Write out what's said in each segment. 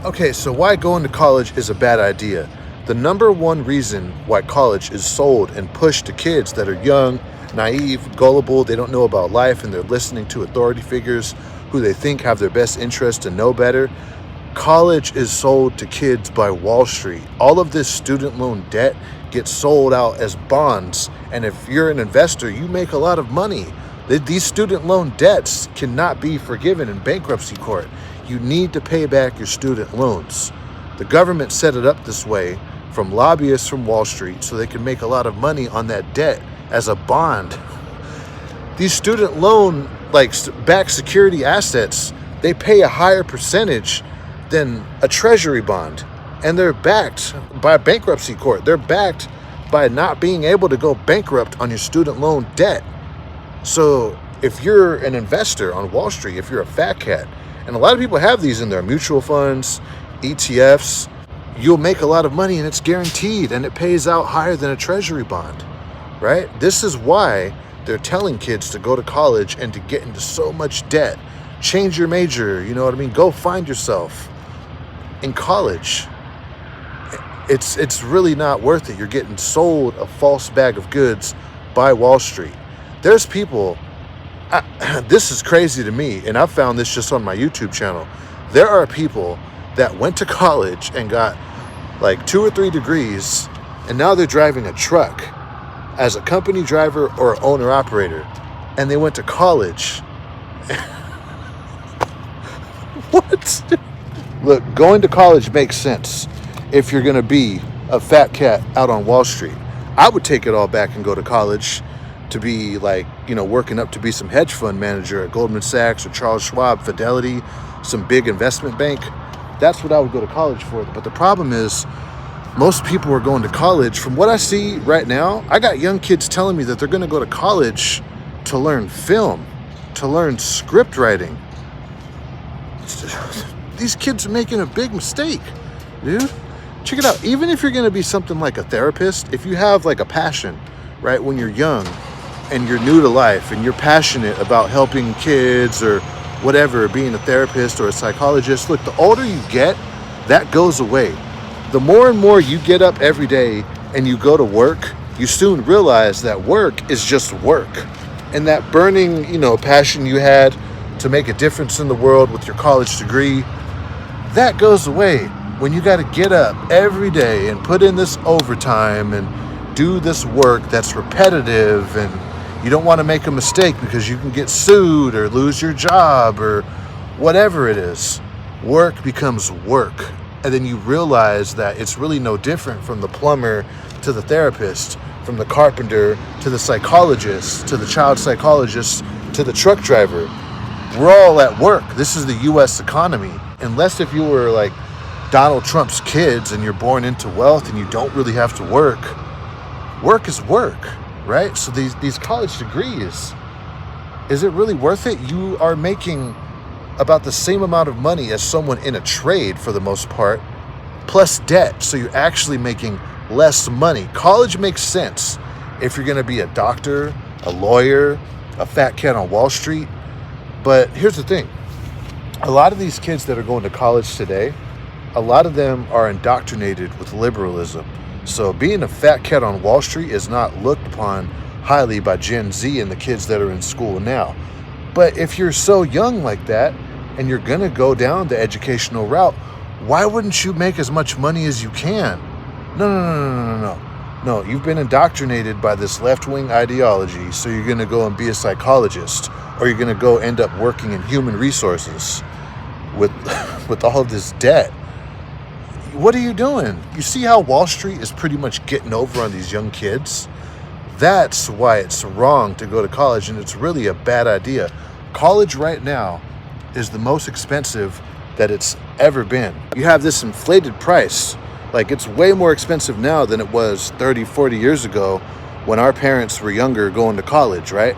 Okay, so why going to college is a bad idea? The number one reason why college is sold and pushed to kids that are young, naive, gullible, they don't know about life, and they're listening to authority figures who they think have their best interest and know better. College is sold to kids by Wall Street. All of this student loan debt gets sold out as bonds, and if you're an investor, you make a lot of money. These student loan debts cannot be forgiven in bankruptcy court. You need to pay back your student loans. The government set it up this way from lobbyists from Wall Street so they can make a lot of money on that debt as a bond. These student loan backed security assets, they pay a higher percentage than a treasury bond, and they're backed by bankruptcy court. They're backed by not being able to go bankrupt on your student loan debt. So if you're an investor on Wall Street, if you're a fat cat, and a lot of people have these in their mutual funds, ETFs, you'll make a lot of money and it's guaranteed and it pays out higher than a treasury bond, right? This is why they're telling kids to go to college and to get into so much debt. Change your major, you know what I mean? Go find yourself in college. It's really not worth it. You're getting sold a false bag of goods by Wall Street. There's people, this is crazy to me, and I've found this just on my YouTube channel. There are people that went to college and got like 2 or 3 degrees, and now they're driving a truck as a company driver or owner-operator, and they went to college. What? Look, going to college makes sense if you're going to be a fat cat out on Wall Street. I would take it all back and go to college to be working up to be some hedge fund manager at Goldman Sachs or Charles Schwab, Fidelity, some big investment bank. That's what I would go to college for. But the problem is most people are going to college. From what I see right now, I got young kids telling me that they're going to go to college to learn film, to learn script writing. These kids are making a big mistake, dude. Check it out. Even if you're going to be something like a therapist, if you have like a passion, right, when you're young and you're new to life and you're passionate about helping kids or whatever, being a therapist or a psychologist, look, the older you get, that goes away. The more and more you get up every day and you go to work, you soon realize that work is just work. And that burning, passion you had to make a difference in the world with your college degree, that goes away when you got to get up every day and put in this overtime and do this work that's repetitive, and you don't want to make a mistake because you can get sued or lose your job or whatever it is. Work becomes work. And then you realize that it's really no different from the plumber to the therapist, from the carpenter to the psychologist, to the child psychologist, to the truck driver. We're all at work. This is the U.S. economy. Unless if you were like Donald Trump's kids and you're born into wealth and you don't really have to work. Work is work, right? So these college degrees, is it really worth it? You are making about the same amount of money as someone in a trade for the most part, plus debt. So you're actually making less money. College makes sense if you're going to be a doctor, a lawyer, a fat cat on Wall Street. But here's the thing. A lot of these kids that are going to college today, a lot of them are indoctrinated with liberalism. So being a fat cat on Wall Street is not looked upon highly by Gen Z and the kids that are in school now. But if you're so young like that and you're going to go down the educational route, why wouldn't you make as much money as you can? No, you've been indoctrinated by this left-wing ideology, so you're going to go and be a psychologist, or you're going to go end up working in human resources with all of this debt. What are you doing? You see how Wall Street is pretty much getting over on these young kids? That's why it's wrong to go to college, and it's really a bad idea. College right now is the most expensive that it's ever been. You have this inflated price. Like, it's way more expensive now than it was 30, 40 years ago when our parents were younger going to college, right?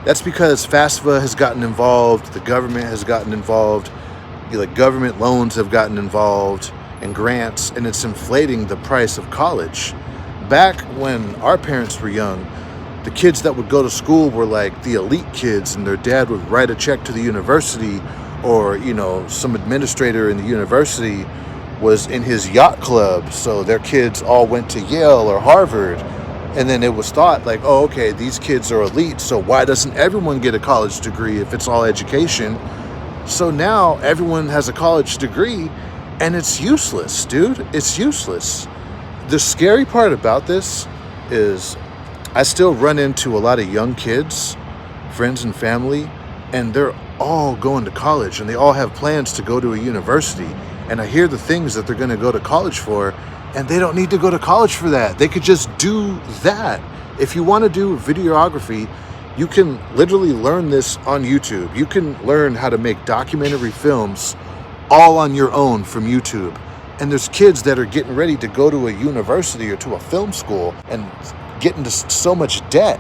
That's because FAFSA has gotten involved, the government has gotten involved, government loans have gotten involved, and grants, and it's inflating the price of college. Back when our parents were young, the kids that would go to school were like the elite kids, and their dad would write a check to the university or, some administrator in the university was in his yacht club, so their kids all went to Yale or Harvard. And then it was thought like, oh, okay, these kids are elite, so why doesn't everyone get a college degree if it's all education? So now everyone has a college degree, and it's useless, dude. It's useless. The scary part about this is I still run into a lot of young kids, friends and family, and they're all going to college, and they all have plans to go to a university. And I hear the things that they're going to go to college for, and they don't need to go to college for that. They could just do that. If you want to do videography, you can literally learn this on YouTube. You can learn how to make documentary films all on your own from YouTube. And there's kids that are getting ready to go to a university or to a film school and get into so much debt.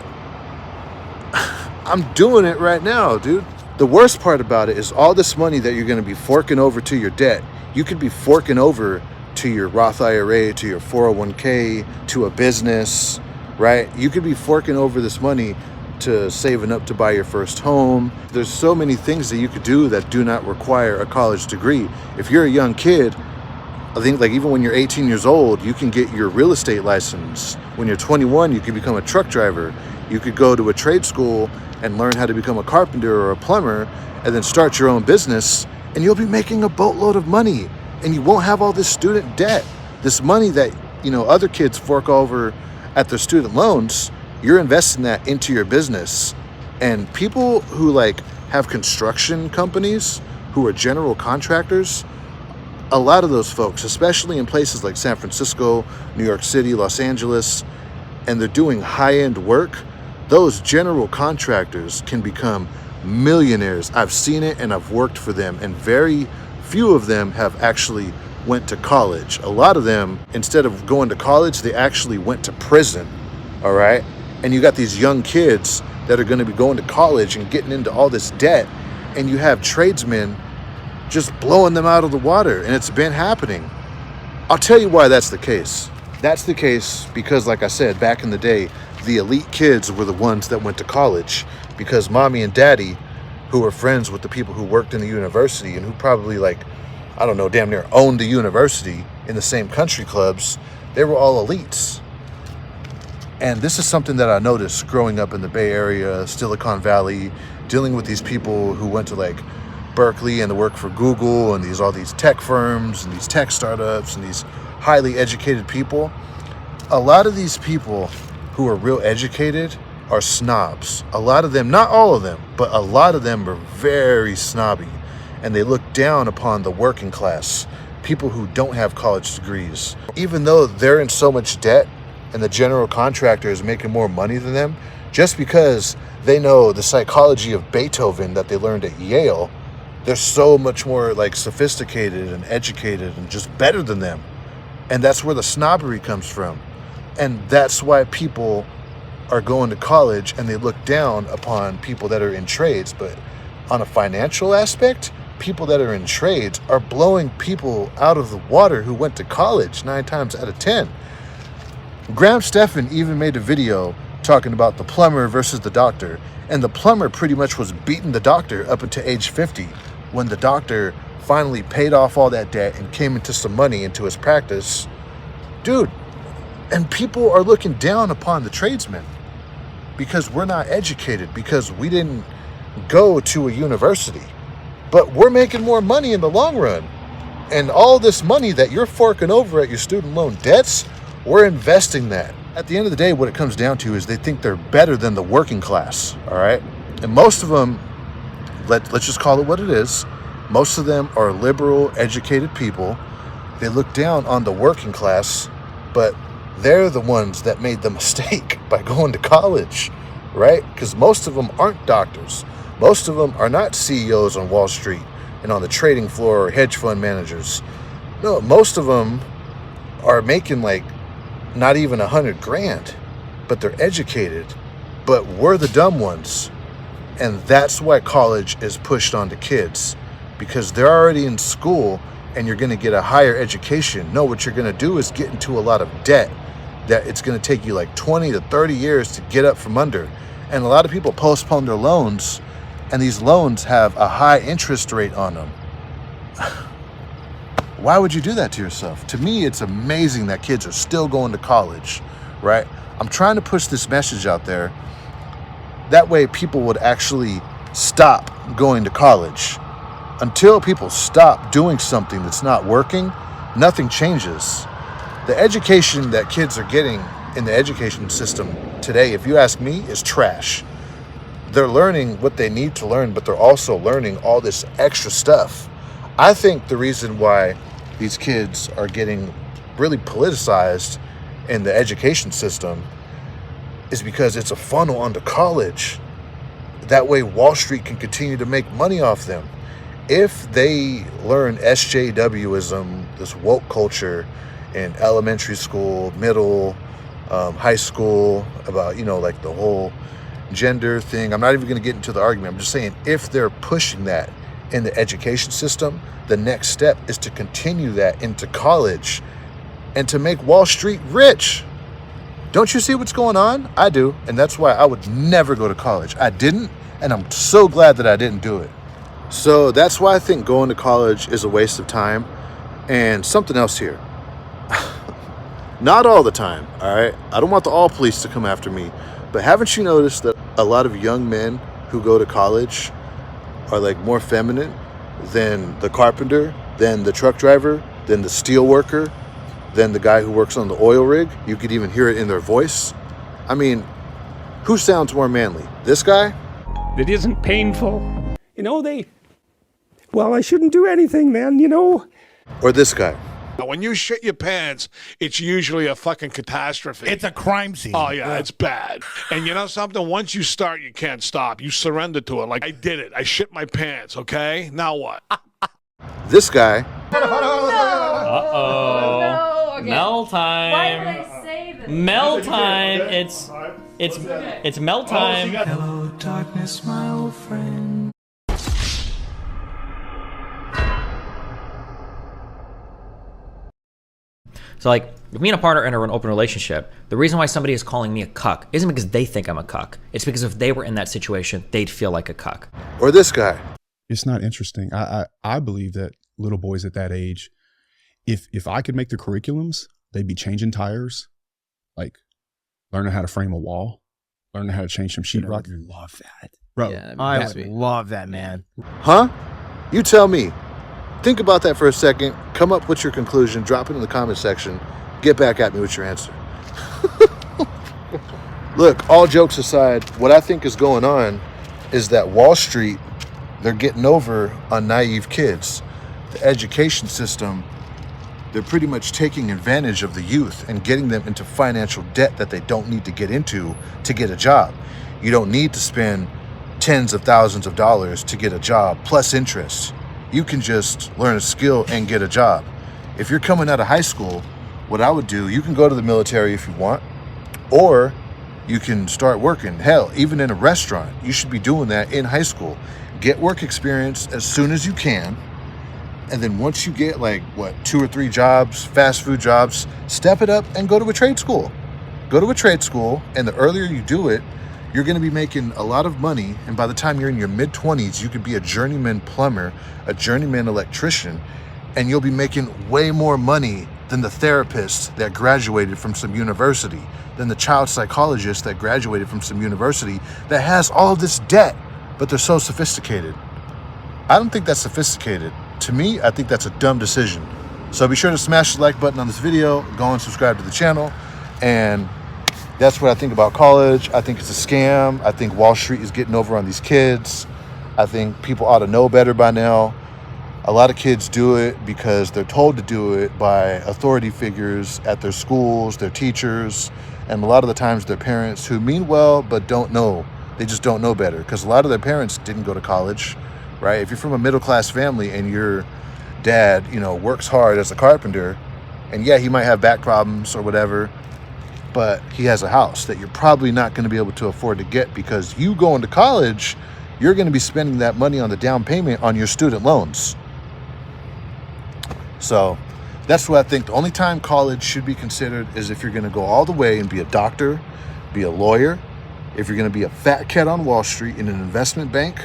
I'm doing it right now, dude. The worst part about it is all this money that you're going to be forking over to your debt, you could be forking over to your Roth IRA, to your 401k, to a business, right? You could be forking over this money to saving up to buy your first home. There's so many things that you could do that do not require a college degree. If you're a young kid, I think like even when you're 18 years old, you can get your real estate license. When you're 21, you can become a truck driver. You could go to a trade school and learn how to become a carpenter or a plumber, and then start your own business, and you'll be making a boatload of money. And you won't have all this student debt. This money that, other kids fork over at their student loans, you're investing that into your business. And people who have construction companies, who are general contractors, a lot of those folks, especially in places like San Francisco, New York City, Los Angeles, and they're doing high-end work, those general contractors can become millionaires. I've seen it and I've worked for them, and very few of them have actually went to college. A lot of them, instead of going to college, they actually went to prison, all right? And you got these young kids that are going to be going to college and getting into all this debt, and you have tradesmen just blowing them out of the water, and it's been happening. I'll tell you why that's the case. That's the case because, like I said, back in the day, the elite kids were the ones that went to college, because mommy and daddy, who were friends with the people who worked in the university and who probably damn near owned the university in the same country clubs, they were all elites. And this is something that I noticed growing up in the Bay Area, Silicon Valley, dealing with these people who went to Berkeley and to work for Google and all these tech firms and these tech startups and these highly educated people. A lot of these people who are real educated are snobs. A lot of them, not all of them, but a lot of them are very snobby, and they look down upon the working class, people who don't have college degrees. Even though they're in so much debt and the general contractor is making more money than them, just because they know the psychology of Beethoven that they learned at Yale, they're so much more sophisticated and educated and just better than them. And that's where the snobbery comes from. And that's why people are going to college and they look down upon people that are in trades. But on a financial aspect, people that are in trades are blowing people out of the water who went to college 9 times out of 10. Graham Stephan even made a video talking about the plumber versus the doctor. And the plumber pretty much was beating the doctor up until age 50, when the doctor finally paid off all that debt and came into some money into his practice. Dude, and people are looking down upon the tradesmen because we're not educated, because we didn't go to a university. But we're making more money in the long run. And all this money that you're forking over at your student loan debts, we're investing that. At the end of the day, what it comes down to is they think they're better than the working class, all right? And most of them, let's just call it what it is, most of them are liberal, educated people. They look down on the working class, but they're the ones that made the mistake by going to college, right? Because most of them aren't doctors. Most of them are not CEOs on Wall Street and on the trading floor or hedge fund managers. No, most of them are making not even $100,000, but they're educated. But we're the dumb ones. And that's why college is pushed onto kids, because they're already in school and you're going to get a higher education. No, what you're going to do is get into a lot of debt that it's going to take you 20 to 30 years to get up from under. And a lot of people postpone their loans and these loans have a high interest rate on them. Why would you do that to yourself? To me, it's amazing that kids are still going to college, right? I'm trying to push this message out there. That way people would actually stop going to college. Until people stop doing something that's not working, nothing changes. The education that kids are getting in the education system today, if you ask me, is trash. They're learning what they need to learn, but they're also learning all this extra stuff. I think the reason why these kids are getting really politicized in the education system is because it's a funnel onto college. That way Wall Street can continue to make money off them. If they learn SJWism, this woke culture in elementary school, middle, high school, about, like the whole gender thing. I'm not even going to get into the argument. I'm just saying, if they're pushing that in the education system, the next step is to continue that into college and to make Wall Street rich. Don't you see what's going on? I do. And that's why I would never go to college. I didn't, and I'm so glad that I didn't do it. So that's why I think going to college is a waste of time. And something else here. Not all the time, all right? I don't want the all police to come after me. But haven't you noticed that a lot of young men who go to college are like more feminine than the carpenter, than the truck driver, than the steel worker, than the guy who works on the oil rig? You could even hear it in their voice. I mean, who sounds more manly? This guy? It isn't painful. Well, I shouldn't do anything, man, Or this guy? When you shit your pants, it's usually a fucking catastrophe. It's a crime scene. Oh, yeah, it's bad. And you know something? Once you start, you can't stop. You surrender to it. Like, I did it. I shit my pants, okay? Now what? This guy? Uh-oh. No, okay. Mel time. Why would I say this? Mel time. It's Mel time. Hello, darkness, my old friend. So like, if me and a partner enter an open relationship, the reason why somebody is calling me a cuck isn't because they think I'm a cuck. It's because if they were in that situation, they'd feel like a cuck. Or this guy? It's not interesting. I believe that little boys at that age, if I could make the curriculums, they'd be changing tires, like learning how to frame a wall, learning how to change some sheetrock. I would love that. Bro, Yeah, I would love that, man. Huh? You tell me. Think about that for a second. Come up with your conclusion. Drop it in the comment section. Get back at me with your answer. Look, all jokes aside, what I think is going on is that Wall Street, they're getting over on naive kids. The education system, they're pretty much taking advantage of the youth and getting them into financial debt that they don't need to get into to get a job. You don't need to spend tens of thousands of dollars to get a job plus interest. You can just learn a skill and get a job. If you're coming out of high school, what I would do, you can go to the military if you want, or you can start working. Hell, even in a restaurant, you should be doing that in high school. Get work experience as soon as you can. And then once you get 2 or 3 jobs, fast food jobs, step it up and go to a trade school. Go to a trade school, and the earlier you do it, you're going to be making a lot of money. And by the time you're in your mid-20s, you could be a journeyman plumber, a journeyman electrician, and you'll be making way more money than the therapist that graduated from some university, than the child psychologist that graduated from some university that has all this debt, but they're so sophisticated. I don't think that's sophisticated. To me, I think that's a dumb decision. So be sure to smash the like button on this video, go and subscribe to the channel, and that's what I think about college. I think it's a scam. I think Wall Street is getting over on these kids. I think people ought to know better by now. A lot of kids do it because they're told to do it by authority figures at their schools, their teachers, and a lot of the times their parents who mean well but don't know. They just don't know better because a lot of their parents didn't go to college, right? If you're from a middle-class family and your dad, works hard as a carpenter, and yeah, he might have back problems or whatever, but he has a house that you're probably not going to be able to afford to get because you going to college, you're going to be spending that money on the down payment on your student loans. So that's what I think. The only time college should be considered is if you're going to go all the way and be a doctor, be a lawyer, if you're going to be a fat cat on Wall Street in an investment bank,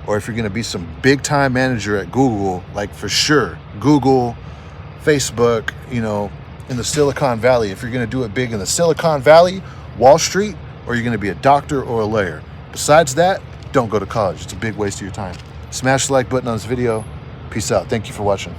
or if you're going to be some big time manager at Google, like for sure, Google, Facebook, you know, in the Silicon Valley, if you're going to do it big in the Silicon Valley, Wall Street, or you're going to be a doctor or a lawyer. Besides that, don't go to college. It's a big waste of your time. Smash the like button on this video. Peace out. Thank you for watching.